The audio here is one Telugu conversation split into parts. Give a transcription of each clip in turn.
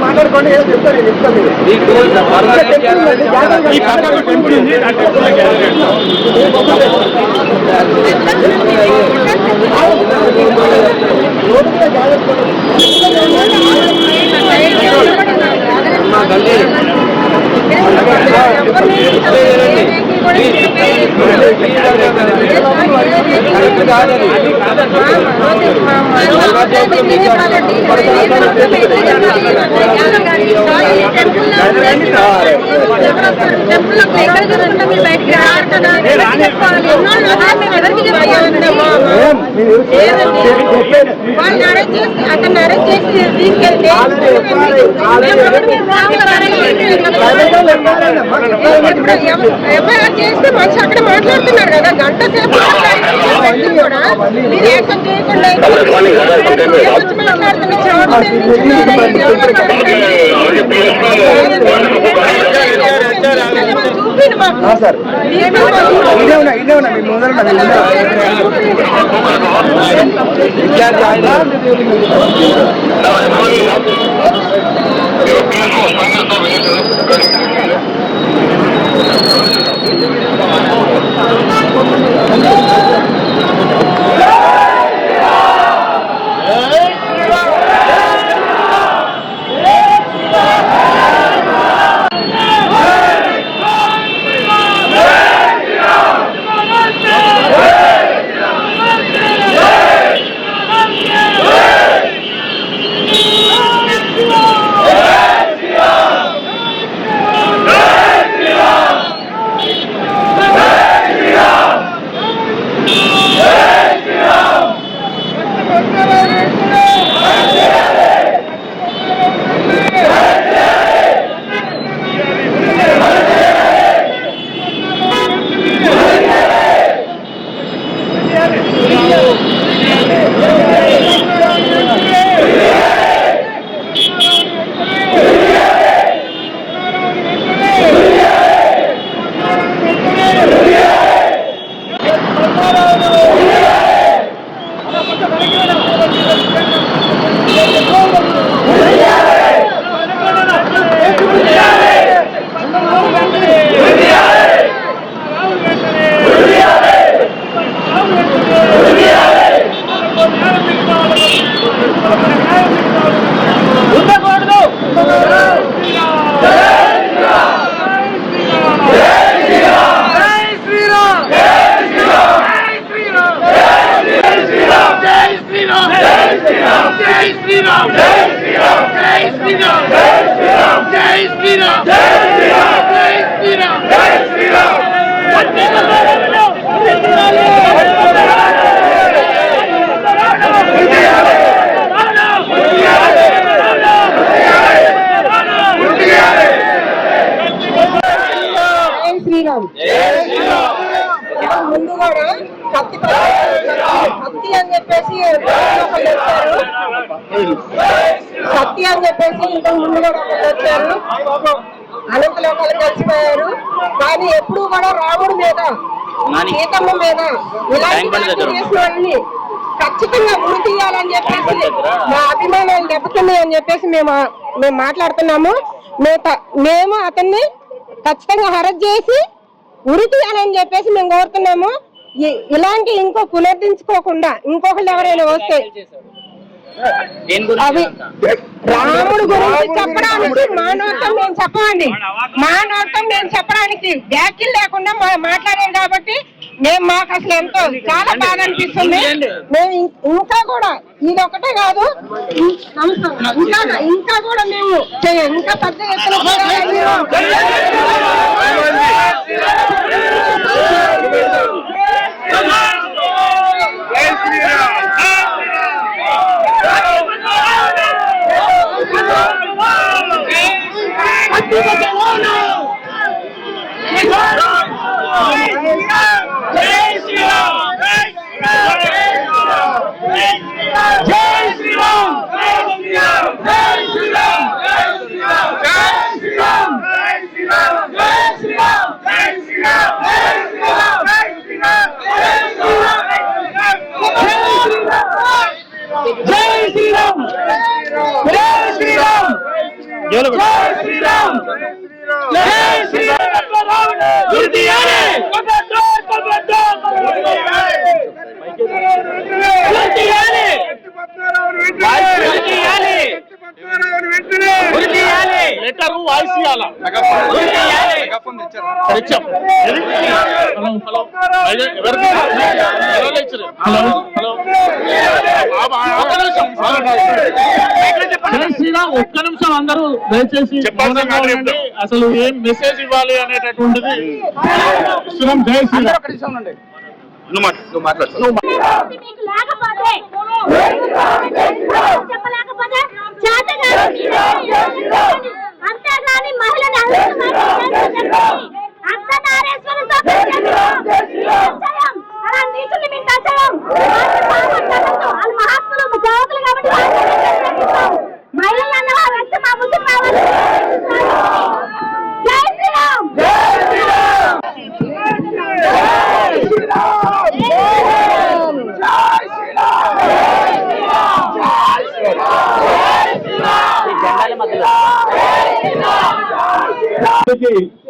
మాట్లాడుకోండి వాళ్ళని అరెస్ట్ చేసి అతన్ని అరెస్ట్ చేసి తీసుకెళ్తే ఎఫ్ఐఆర్ చేస్తే మనిషి అక్కడ మాట్లాడుతున్నారు కదా, గంట సేపు కూడా మీరు యాక్షన్ చేయకుండా ముందు కూడా కత్తి అని చెప్పేసి వచ్చారు, కత్తి అని చెప్పేసి ఇంతకు ముందు కూడా వచ్చారు, అనంత లోకాలు కలిసిపోయారు. కానీ ఎప్పుడు కూడా రాముడి మీద సీతమ్మ మీద ఇలాంటి చేసిన వాళ్ళని ఖచ్చితంగా గురి తీయాలని చెప్పేసి మా అభిమానాలు దెబ్బతున్నాయి అని చెప్పేసి మేము మాట్లాడుతున్నాము. మేము అతన్ని ఖచ్చితంగా అరెస్ట్ చేసి ఉరి తీయాలని చెప్పేసి మేము కోరుతున్నాము. ఇలాంటి ఇంకో పునరుద్ధరించుకోకుండా ఇంకొకళ్ళు ఎవరైనా వస్తే అవి రాముడు గురించి చెప్పడానికి మానవత్వం మేము చెప్పండి, మానవత్వం మేము చెప్పడానికి వ్యాఖ్యలు లేకుండా మాట్లాడారు కాబట్టి మాకు అసలు ఎంతో చాలా బాధ అనిపిస్తుంది. మేము ఇంకా కూడా ఇది ఒకటే కాదు, ఇంకా కూడా మేము ఇంకా పెద్ద ఎత్తున లెటర్ వాయిస్ ఇవ్వాలా శ్రీరామ్ ఒక్క నిమిషం అందరూ దయచేసి అసలు ఏం మెసేజ్ ఇవ్వాలి అనేటటువంటిది శ్రీరామ్ జై శ్రీరామ్ అంతేగాని మహిళలు అలా నీచుని మింటాచయం మహాత్ములు దేవతలు కాబట్టి మహిళలు అన్నవారు వెంట మా ముందుకు రావాలి. జై శ్రీరామ్.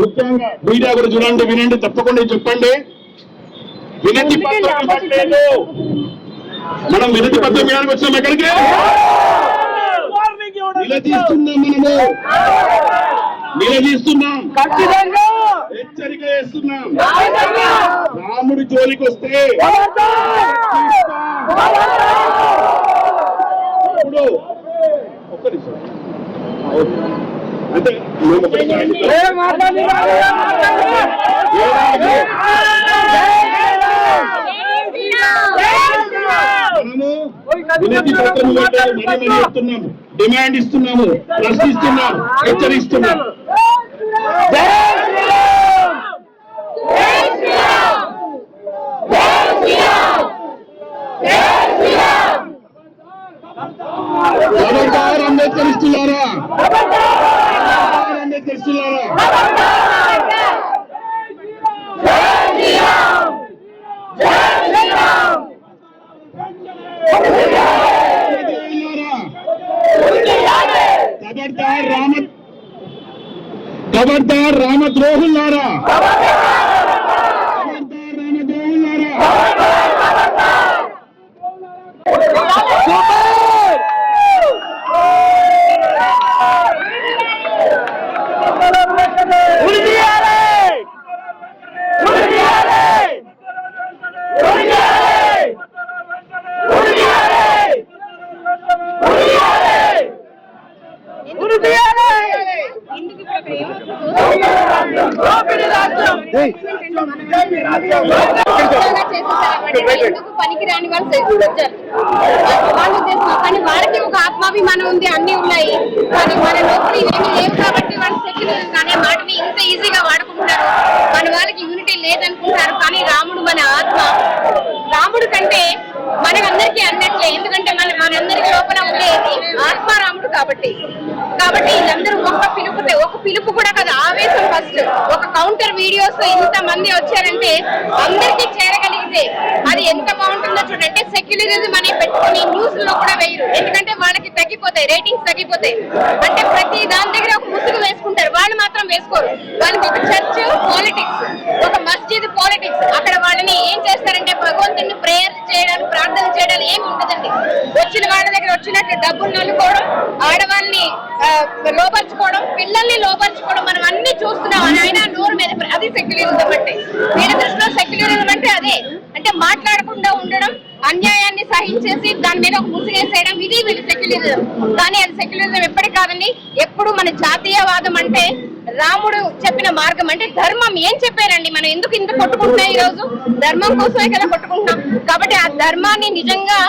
ముఖ్యంగా మీడియా కూడా చూడండి, వినండి, తప్పకుండా చెప్పండి. వినతి పత్రం ఇవ్వట్లేదు. మనం వినతి పత్రం ఇవ్వడానికి వచ్చినాం. ఎక్కడికి నిలదీస్తున్నాం, హెచ్చరిక చేస్తున్నాం. రాముడి జోలికి వస్తే ఇప్పుడు ఒక్క నిమిషం అంటే వినతి పత్రం మరీ చెప్తున్నాము, డిమాండ్ ఇస్తున్నాము, ప్రశ్నిస్తున్నాము, హెచ్చరిస్తున్నాము. ఖబర్దార్ అంబేద్కర్ ఇస్తున్నారా, అంబేద్కర్ ఇస్తున్నారా. ఖబర్దార్ రామద్రోహులారా, ఖబర్దార్ రామద్రోహులారా. ఎందుకు పనికిరాని వాళ్ళు వచ్చారు వాళ్ళ ఉద్దేశం. కానీ వాళ్ళకి ఒక ఆత్మాభిమానం ఉంది, అన్ని ఉన్నాయి. కానీ మన లోపల ఇవేమీ లేవు కాబట్టి వాళ్ళు సెక్యులర్ అనే మాటని ఇంత ఈజీగా వాడుకుంటారు. మన వాళ్ళకి యూనిటీ లేదనుకుంటారు. కానీ రాముడు మన ఆత్మ. రాముడు కంటే మనకందరికీ అన్నట్లే. ఎందుకంటే మనందరికి లోపల ఉండేది ఆత్మారాముడు కాబట్టి. వీళ్ళందరూ ఒక పిలుపు కూడా కదా, ఆవేశం. ఫస్ట్ ఒక కౌంటర్ వీడియోస్ ఇంత మంది వచ్చారంటే అందరికీ చేరగలిగితే అది ఎంత బాగుంటుందో చూడండి. సెక్యులరిజం అని పెట్టుకుని న్యూస్ లో కూడా వేయరు, ఎందుకంటే వాళ్ళకి తగ్గిపోతాయి, రేటింగ్స్ తగ్గిపోతాయి. అంటే ప్రతి దాని దగ్గర ఒక ముసుగు వేసుకుంటారు, వాళ్ళు మాత్రం వేసుకోరు. వాళ్ళకి ఒక చర్చ్ పాలిటిక్స్, ఒక మస్జిద్ పాలిటిక్స్. అక్కడ వాళ్ళని ఏం చేస్తారంటే భగవంతుని ప్రేయర్ చేయడానికి, ప్రార్థన చేయడానికి ఏమి ఉండదండి. వచ్చిన వాళ్ళ దగ్గర వచ్చినట్టు డబ్బులు నలుకోవడం, ఆడవాళ్ళని లోపరుచుకోవడం, పిల్లల్ని లోపరుచుకోవడం మనం అన్ని చూస్తున్నాం. ఆయన నోరు మీద అది సెక్యులరిజం అంటే. వీళ్ళ దృష్టిలో సెక్యులరిజం అంటే అదే. అంటే మాట్లాడకుండా ఉండడం, అన్యాయాన్ని సహించేసి దాని మీద ఒక ముసుగేసేయడం, ఇది వీళ్ళు సెక్యులరిజం. కానీ అది సెక్యులరిజం ఎప్పటికి కాదండి. ఎప్పుడు మన జాతీయవాదం అంటే రాముడు చెప్పిన మార్గం అంటే ధర్మం. ఏం చెప్పారండి, మనం ఎందుకు ఇంత కొట్టుకుంటున్నాం ఈ రోజు? ధర్మం కోసమే కదా కొట్టుకుంటున్నాం. కాబట్టి ఆ ధర్మాన్ని నిజంగా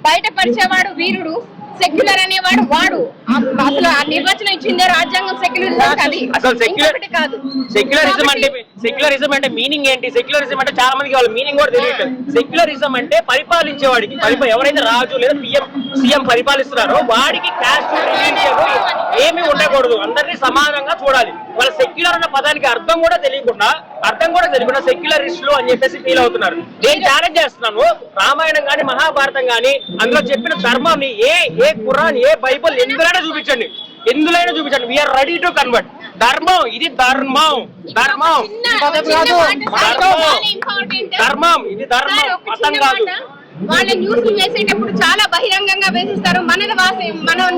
బయటపరిచేవాడు వీరుడు. సెక్యులర్ అనేవాడు వాడు. అసలు ఆ నిర్వచనం ఇచ్చిందే రాజ్యాంగం. సెక్యులరిజం కాదు, అసలు కాదు. సెక్యులరిజం అంటే మీనింగ్ ఏంటి? సెక్యులరిజం అంటే చాలా మందికి వాళ్ళ మీనింగ్ కూడా తెలియట్లేదు. సెక్యులరిజం అంటే పరిపాలించేవాడికి, ఎవరైతే రాజు లేదా సీఎం పరిపాలిస్తున్నారో వాడికి క్యాస్ట్ ఏమి ఉండకూడదు, అందరినీ సమానంగా చూడాలి. వాళ్ళ సెక్యులర్ అన్న పదానికి అర్థం కూడా తెలియకుండా సెక్యులరిస్టులు అని చెప్పేసి ఫీల్ అవుతున్నారు. నేను ఛాలెంజ్ చేస్తున్నాను, రామాయణం గాని మహాభారతం గాని అందులో చెప్పిన ధర్మాన్ని ఏ ఖురాన్, ఏ బైబుల్ ఎందులోనైనా చూపించండి, వీఆర్ రెడీ టు కన్వర్ట్. ధర్మం, ఇది ధర్మం, ధర్మం, ధర్మం, ఇది ధర్మం, మతం కాదు. వాళ్ళ న్యూస్లు వేసేటప్పుడు చాలా బహిరంగంగా వేసిస్తారు. మన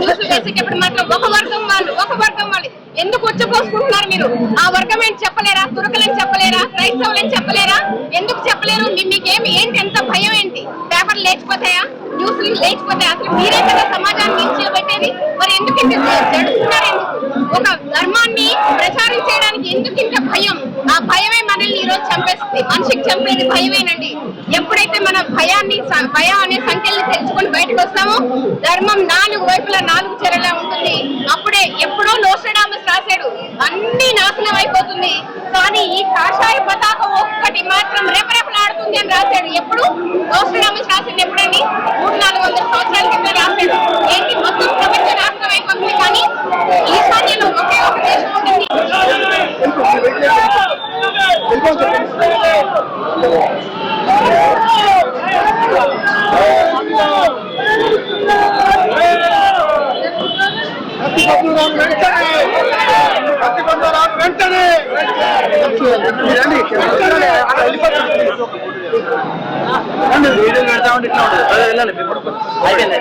న్యూస్లు వేసేటప్పుడు మాత్రం ఒక వర్గం వాళ్ళు ఎందుకు వచ్చపోసుకుంటున్నారు? మీరు ఆ వర్గం ఏంటి చెప్పలేరా? తురకలని చెప్పలేరా? క్రైస్తవులని చెప్పలేరా? ఎందుకు చెప్పలేరు? మీకేమి ఏంటి? ఎంత భయం ఏంటి? పేపర్లు లేచిపోతాయా? న్యూస్లు లేచిపోతాయా? అసలు మీరే కదా సమాజాన్ని నిలిచిపెట్టేది. మరి ఎందుకు ఇంత జడుస్తున్నారు? ఎందుకు ఒక ధర్మాన్ని ప్రచారం చేయడానికి ఎందుకు ఇంత భయం? ఆ భయమే మనల్ని ఈ రోజు చంపేస్తుంది. మనిషికి చంపేది భయమేనండి. ఎప్పుడైతే మన భయం అనే సంఖ్యల్ని తెలుసుకొని బయటకు వస్తామో, ధర్మం 4 వైపులా 4 చెరలా ఉంటుంది. అప్పుడే ఎప్పుడో నోస్ట్రాడమస్ రాశాడు, అన్ని నాశనం అయిపోతుంది, కానీ ఈ కాషాయ పతాకం ఒక్కటి మాత్రం రెపరెపలాడుతుంది అని రాశాడు. ఎప్పుడు నోస్ట్రాడమస్ రాసింది? ఎప్పుడండి? 300-400 సంవత్సరాల కింద రాశాడు. ఏంటి? మొత్తం ప్రపంచం నాశనం అయిపోతుంది, కానీ ఈశాన్యంలో ఒకే ఒక దేశం ఉంటుంది. వెంటనే వీడియో పెడతా ఉంటే ఇట్లా ఉంటుంది. అదే వెళ్ళాలి అయిపోయింది.